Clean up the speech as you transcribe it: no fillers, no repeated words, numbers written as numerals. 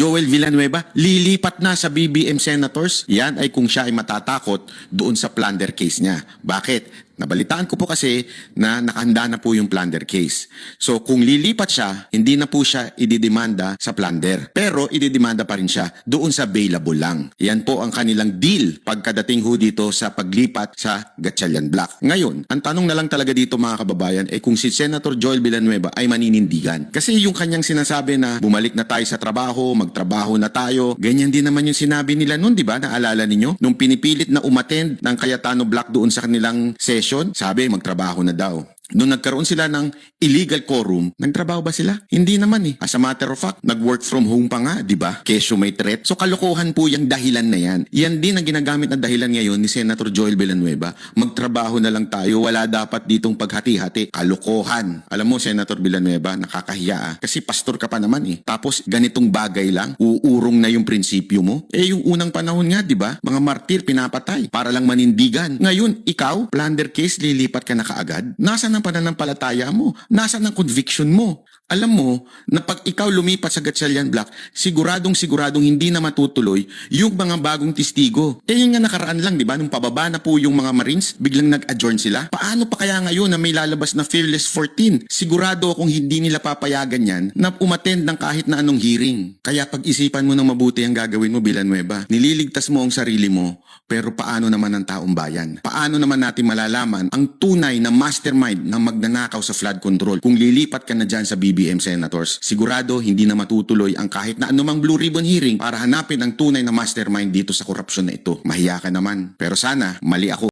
Joel Villanueva, lilipat na sa BBM Senators. Yan ay kung siya ay matatakot doon sa plunder case niya. Bakit? Nabalitaan ko po kasi na nakahanda na po yung plunder case. So kung lilipat siya, hindi na po siya ididemanda sa plunder. Pero ididemanda pa rin siya doon sa bailable lang. Yan po ang kanilang deal pagkadating ho dito sa paglipat sa Gatchalian Block. Ngayon, ang tanong na lang talaga dito mga kababayan ay kung si Senator Joel Villanueva ay maninindigan. Kasi yung kanyang sinasabi na bumalik na tayo sa trabaho, magtrabaho na tayo, ganyan din naman yung sinabi nila noon, di ba? Naalala ninyo? Nung pinipilit na umattend ng Cayetano Block doon sa kanilang session, sabi magtrabaho na daw. Noong nagkaroon sila ng illegal quorum, nagtrabaho ba sila? Hindi naman eh. As a matter of fact, nag-work from home pa nga, di ba? Kesyo may threat. So kalokohan po yung dahilan na yan. Yan din ang ginagamit na dahilan ngayon ni Senator Joel Villanueva. Magtrabaho na lang tayo, wala dapat ditong paghati-hati. Kalokohan. Alam mo, Senator Villanueva, nakakahiya ah. Kasi pastor ka pa naman eh. Tapos ganitong bagay lang, uurong na yung prinsipyo mo. Eh yung unang panahon nga, di ba? Mga martir pinapatay para lang manindigan. Ngayon, ikaw, plunder case, lilipat ka na kaagad. Nasaan ang pananampalataya mo? Nasaan ang conviction mo? Alam mo na pag ikaw lumipat sa Gatchalian Block, siguradong hindi na matutuloy yung mga bagong testigo. Eh yun nga nakaraan lang, di ba? Nung pababa na po yung mga Marines, biglang nag-adjourn sila. Paano pa kaya ngayon na may lalabas na Fearless 14? Sigurado akong hindi nila papayagan yan na umattend ng kahit na anong hearing. Kaya pag-isipan mo ng mabuti ang gagawin mo, Villanueva. Nililigtas mo ang sarili mo, pero paano naman ang taong bayan? Paano naman natin malalaman ang tunay na mastermind ng magnanakaw sa flood control kung lilipat ka na dyan sa BBM Senators? Sigurado hindi na matutuloy ang kahit na anumang Blue Ribbon hearing para hanapin ang tunay na mastermind dito sa korupsyon na ito. Mahiya ka naman. Pero sana, mali ako.